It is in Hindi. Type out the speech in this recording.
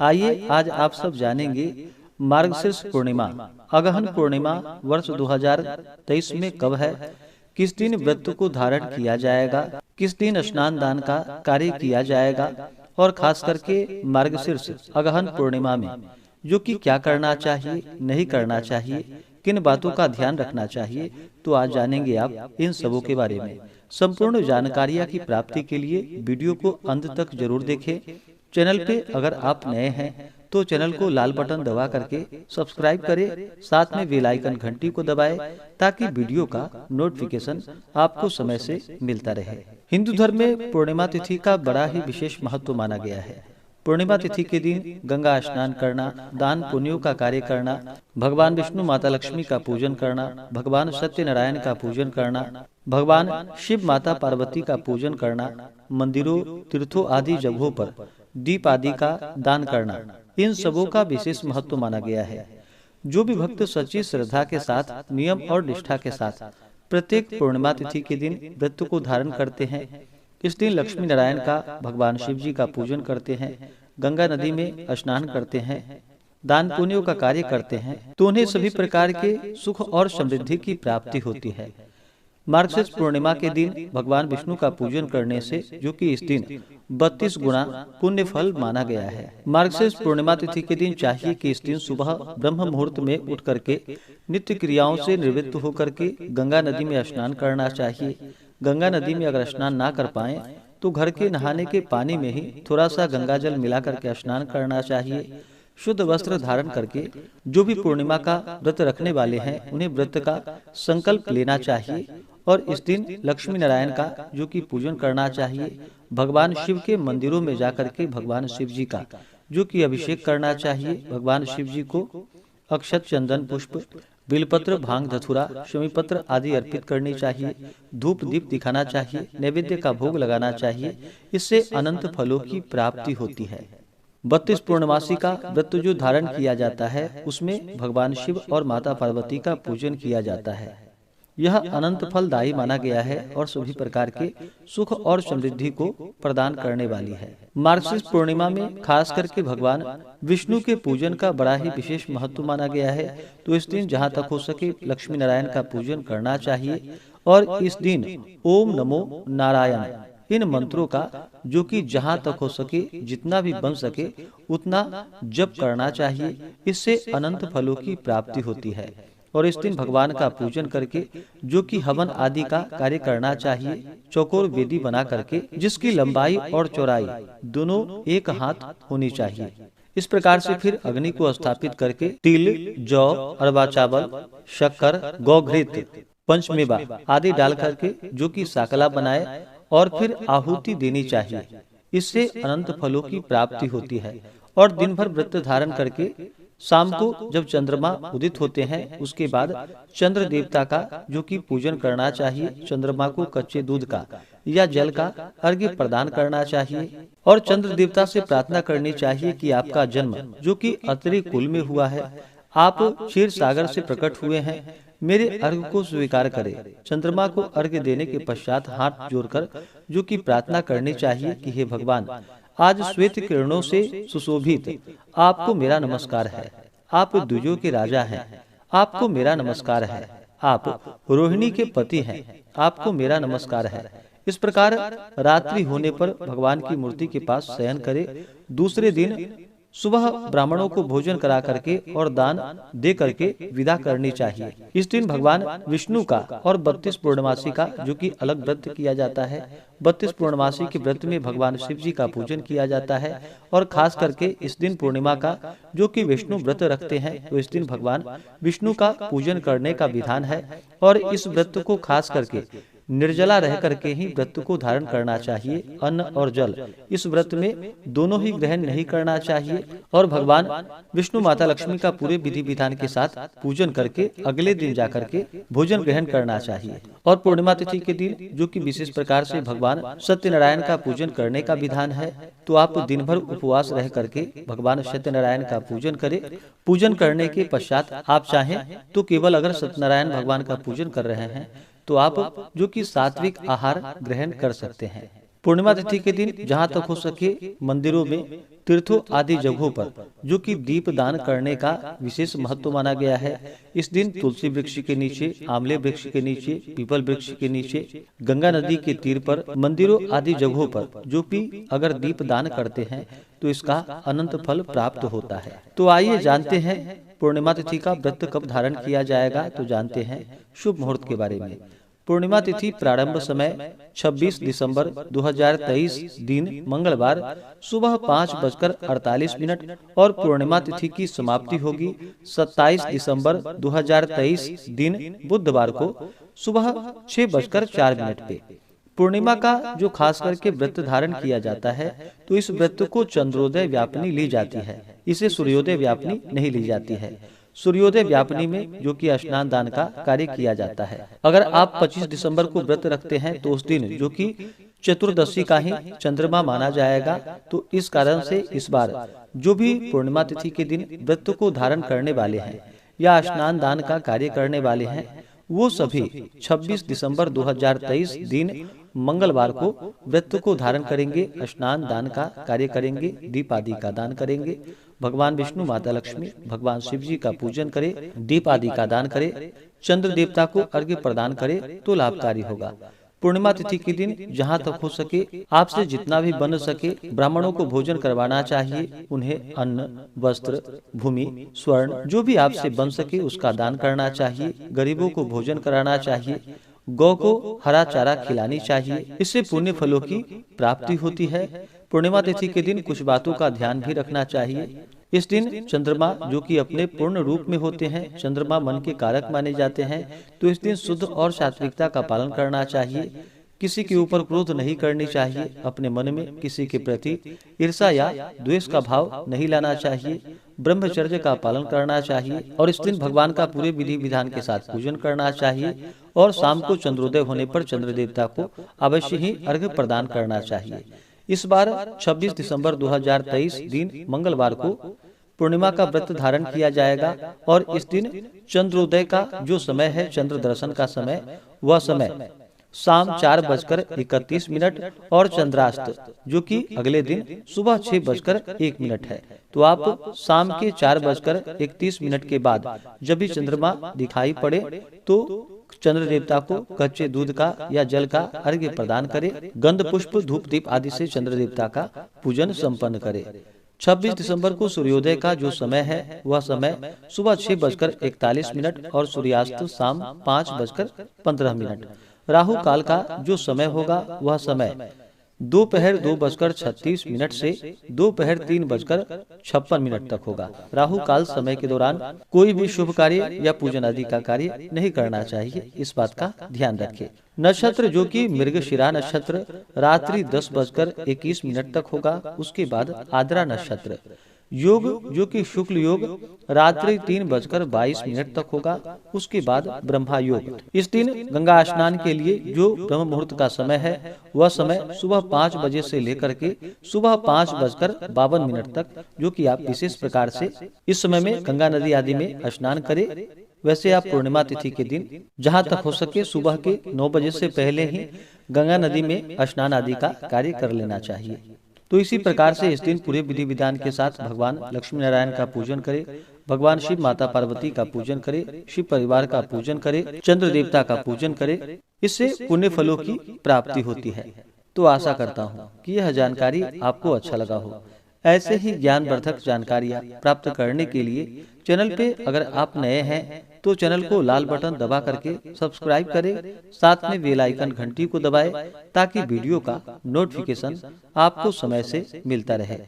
आइए आज आप सब जानेंगे मार्गशीर्ष पूर्णिमा अगहन पूर्णिमा वर्ष 2023 में कब है, किस दिन व्रत को धारण किया जाएगा, किस दिन स्नान दान का कार्य किया जाएगा और खास करके मार्गशीर्ष अगहन पूर्णिमा में जो कि क्या करना चाहिए, नहीं करना चाहिए, किन बातों का ध्यान रखना चाहिए। तो आज जानेंगे आप इन सबों के बारे में। संपूर्ण जानकारियाँ की प्राप्ति के लिए वीडियो को अंत तक जरूर देखें। चैनल पे अगर आप नए हैं तो चैनल को लाल बटन दबा करके सब्सक्राइब करें, साथ में बेल आइकन घंटी को दबाएं ताकि वीडियो का नोटिफिकेशन आपको समय से मिलता रहे। हिंदू धर्म में पूर्णिमा तिथि का बड़ा ही विशेष महत्व माना गया है। पूर्णिमा तिथि के दिन गंगा स्नान करना, दान पुण्यों का कार्य करना, भगवान विष्णु माता लक्ष्मी का पूजन करना, भगवान सत्यनारायण का पूजन करना, भगवान शिव माता पार्वती का पूजन करना, मंदिरों तीर्थों आदि जगहों पर दीप आदि का दान करना, इन सबों का विशेष महत्व माना गया है। जो भी भक्त सच्ची श्रद्धा के साथ, नियम और निष्ठा के साथ प्रत्येक पूर्णिमा तिथि के दिन व्रत को धारण करते हैं, इस दिन लक्ष्मी नारायण का, भगवान शिव जी का पूजन करते हैं, गंगा नदी में स्नान करते हैं, दान पुण्यों का कार्य करते हैं, तो उन्हें सभी प्रकार के सुख और समृद्धि की प्राप्ति होती है। मार्गशीर्ष पूर्णिमा के दिन भगवान विष्णु का पूजन करने से, जो कि इस दिन 32 गुना पुण्य फल माना गया है। मार्गशीर्ष पूर्णिमा तिथि के दिन चाहिए कि इस दिन सुबह ब्रह्म मुहूर्त में उठ करके नित्य क्रियाओं से निवृत्त होकर के गंगा नदी में स्नान करना चाहिए। गंगा नदी में अगर स्नान ना कर पाए तो घर के नहाने के पानी में ही थोड़ा सा गंगा जल मिला करके स्नान करना चाहिए। शुद्ध वस्त्र धारण करके जो भी पूर्णिमा का व्रत रखने वाले हैं उन्हें व्रत का संकल्प लेना चाहिए और इस दिन लक्ष्मी नारायण का जो कि पूजन करना चाहिए। भगवान शिव के मंदिरों में जाकर के भगवान शिव जी का जो कि अभिषेक करना चाहिए। भगवान शिव जी को अक्षत, चंदन, पुष्प, बिलपत्र, भांग, धतूरा, शमी पत्र आदि अर्पित करनी चाहिए। धूप दीप दिखाना चाहिए, नैवेद्य का भोग लगाना चाहिए। इससे अनंत फलों की प्राप्ति होती है। 32 पूर्णमासी का व्रत जो धारण किया जाता है उसमें भगवान शिव और माता पार्वती का पूजन किया जाता है। यह अनंत फलदायी माना गया है और सभी प्रकार के सुख और समृद्धि को प्रदान करने वाली है। मार्गशीर्ष पूर्णिमा में खास करके भगवान विष्णु के पूजन का बड़ा ही विशेष महत्व माना गया है। तो इस दिन जहाँ तक हो सके लक्ष्मी नारायण का पूजन करना चाहिए और इस दिन ओम नमो नारायण इन मंत्रों का जो कि जहाँ तक हो सके, जितना भी बन सके उतना जप करना चाहिए। इससे अनंत फलों की प्राप्ति होती है। और इस दिन भगवान का पूजन करके जो कि हवन आदि का कार्य करना चाहिए। चौकोर वेदी बना करके जिसकी लंबाई और चौड़ाई दोनों एक हाथ होनी चाहिए। इस प्रकार से फिर अग्नि को स्थापित करके तिल, जौ, अरवा चावल, शक्कर, गौघृत, पंचमेवा आदि डाल करके जो कि साकला बनाए और फिर आहुति देनी चाहिए। इससे अनंत फलों की प्राप्ति होती है। और दिन भर व्रत धारण करके शाम को जब चंद्रमा उदित होते हैं उसके बाद चंद्र देवता का जो कि पूजन करना चाहिए। चंद्रमा को कच्चे दूध का या जल का अर्घ्य प्रदान करना चाहिए और चंद्र देवता से प्रार्थना करनी चाहिए कि आपका जन्म जो कि अत्रि कुल में हुआ है, आप क्षीर सागर से प्रकट हुए हैं, मेरे अर्घ्य को स्वीकार करें। चंद्रमा को अर्घ्य देने के पश्चात हाथ जोड़कर जो कि प्रार्थना करनी चाहिए कि हे भगवान, आज श्वेत किरणों से सुशोभित आपको मेरा नमस्कार है। आप द्विजों के राजा हैं, आपको मेरा नमस्कार है। आप रोहिणी के पति हैं, आपको मेरा नमस्कार है। इस प्रकार रात्रि होने पर भगवान की मूर्ति के पास शयन करें। दूसरे दिन सुबह ब्राह्मणों को भोजन करा करके और दान दे करके विदा करनी चाहिए। इस दिन भगवान विष्णु का और 32 पूर्णमासी का जो कि अलग व्रत किया जाता है। 32 पूर्णमासी के व्रत में भगवान शिव जी का पूजन किया जाता है और खास करके इस दिन पूर्णिमा का जो कि विष्णु व्रत रखते हैं तो इस दिन भगवान विष्णु का पूजन करने का विधान है। और इस व्रत को खास करके निर्जला रह करके ही व्रत को धारण करना चाहिए। अन्न और जल इस व्रत में दोनों ही ग्रहण नहीं करना चाहिए और भगवान विष्णु माता लक्ष्मी का पूरे विधि विधान के साथ पूजन करके अगले दिन जाकर के भोजन ग्रहण करना चाहिए। और पूर्णिमा तिथि के दिन जो कि विशेष प्रकार से भगवान सत्यनारायण का पूजन करने का विधान है, तो आप दिन भर उपवास रह करके भगवान सत्यनारायण का पूजन करें। पूजन करने के पश्चात आप चाहें तो केवल अगर सत्यनारायण भगवान का पूजन कर रहे हैं तो आप जो कि सात्विक आहार ग्रहण कर सकते हैं। पूर्णिमा तिथि के दिन जहाँ तक हो सके मंदिरों में, तीर्थों आदि जगहों पर जो कि दीप दान करने का विशेष महत्व माना गया है। इस दिन तुलसी वृक्ष के नीचे, आंवले वृक्ष के नीचे, पीपल वृक्ष के नीचे, गंगा नदी के तीर पर, मंदिरों आदि जगहों पर जो कि अगर दीप दान करते हैं तो इसका अनंत फल प्राप्त होता है। तो आइए जानते हैं पूर्णिमा तिथि का व्रत कब धारण किया जाएगा। तो जानते हैं शुभ मुहूर्त के बारे में। पूर्णिमा तिथि प्रारंभ समय 26 दिसंबर 2023 दिन मंगलवार सुबह 5:48 और पूर्णिमा तिथि की समाप्ति होगी 27 दिसंबर 2023 दिन बुधवार को सुबह 6:04 पे। पूर्णिमा का जो खास करके व्रत धारण किया जाता है तो इस व्रत को चंद्रोदय व्यापिनी ली जाती है, इसे सूर्योदय व्यापिनी नहीं ली जाती है। सूर्योदय व्यापिनी में जो कि स्नान दान का कार्य किया जाता है। अगर आप 25 दिसंबर को व्रत रखते हैं तो उस दिन जो कि चतुर्दशी का ही चंद्रमा माना जाएगा, तो इस कारण से इस बार जो भी पूर्णिमा तिथि के दिन व्रत को धारण करने वाले हैं या स्नान दान का कार्य करने वाले हैं, वो सभी 26 दिसंबर 2023 दिन मंगलवार को व्रत को धारण करेंगे, स्नान दान का कार्य करेंगे, दीप आदि का दान करेंगे, भगवान विष्णु, माता लक्ष्मी, भगवान शिव जी का पूजन करे, दीप आदि का दान करे, चंद्र देवता को अर्घ्य प्रदान करे तो लाभकारी होगा। पूर्णिमा तिथि के दिन जहाँ तक हो सके आपसे जितना भी बन सके ब्राह्मणों को भोजन करवाना चाहिए। उन्हें अन्न, वस्त्र, भूमि, स्वर्ण जो भी आपसे बन सके उसका दान करना चाहिए। गरीबों को भोजन कराना चाहिए। गौ को हरा चारा खिलानी चाहिए, इससे पुण्य फलों की प्राप्ति होती है। पूर्णिमा तिथि के दिन कुछ बातों का ध्यान भी रखना चाहिए। इस दिन चंद्रमा जो कि अपने पूर्ण रूप में होते हैं, चंद्रमा मन के कारक माने जाते हैं, तो इस दिन शुद्ध और सात्विकता का पालन करना चाहिए। किसी के ऊपर क्रोध नहीं करनी चाहिए। अपने मन में किसी के प्रति ईर्ष्या या द्वेष का भाव नहीं लाना चाहिए। ब्रह्मचर्य का पालन करना चाहिए और इस दिन भगवान का पूरे विधि विधान के साथ पूजन करना चाहिए। और शाम को चंद्रोदय होने पर चंद्र देवता को अवश्य ही अर्घ्य प्रदान करना चाहिए। इस बार 26 दिसंबर 2023 दिन मंगलवार को पूर्णिमा का व्रत धारण किया जाएगा और इस दिन चंद्रोदय का जो समय है, चंद्र दर्शन का समय, वह समय शाम 4:31 और चंद्रास्त जो कि अगले दिन सुबह 6:01 है। तो आप शाम के 4:31 के बाद जब भी चंद्रमा दिखाई पड़े तो चंद्र देवता को कच्चे दूध का या जल का अर्घ्य प्रदान करे, गंध पुष्प धूप दीप आदि से चंद्र देवता का पूजन संपन्न करे। 26 दिसंबर को सूर्योदय का जो समय है वह समय सुबह 6:41 और सूर्यास्त शाम 5:15। राहु काल का जो समय होगा वह समय दोपहर 2:36 से दोपहर 3:56 तक होगा। राहु काल समय के दौरान कोई भी शुभ कार्य या पूजन आदि का कार्य नहीं करना चाहिए, इस बात का ध्यान रखें। नक्षत्र जो कि मृगशिरा नक्षत्र रात्रि 10:21 तक होगा। उसके बाद आद्रा नक्षत्र। योग जो कि शुक्ल योग रात्रि 3:22 तक होगा। उसके बाद ब्रह्मा योग। इस दिन गंगा स्नान के लिए जो ब्रह्म मुहूर्त का समय है वह समय सुबह 5 बजे से लेकर के सुबह 5:52 तक, जो कि आप विशेष प्रकार से इस समय में गंगा नदी आदि में स्नान करें। वैसे आप पूर्णिमा तिथि के दिन जहाँ तक हो सके सुबह के 9 बजे से पहले ही गंगा नदी में स्नान आदि का कार्य कर लेना चाहिए। तो इसी प्रकार से इस दिन पूरे विधि विधान के साथ भगवान लक्ष्मी नारायण का पूजन करें, भगवान शिव माता पार्वती का पूजन करें, शिव परिवार का पूजन करें, चंद्र देवता का पूजन करें। इससे पुण्य फलों की प्राप्ति होती है। तो आशा करता हूँ कि यह जानकारी आपको अच्छा लगा हो। ऐसे ही ज्ञानवर्धक जानकारियाँ प्राप्त करने के लिए चैनल पे अगर आप नए हैं तो चैनल को लाल बटन दबा करके सब्सक्राइब करें, साथ में बेल आइकन घंटी को दबाएं ताकि वीडियो का नोटिफिकेशन आपको समय से मिलता रहे।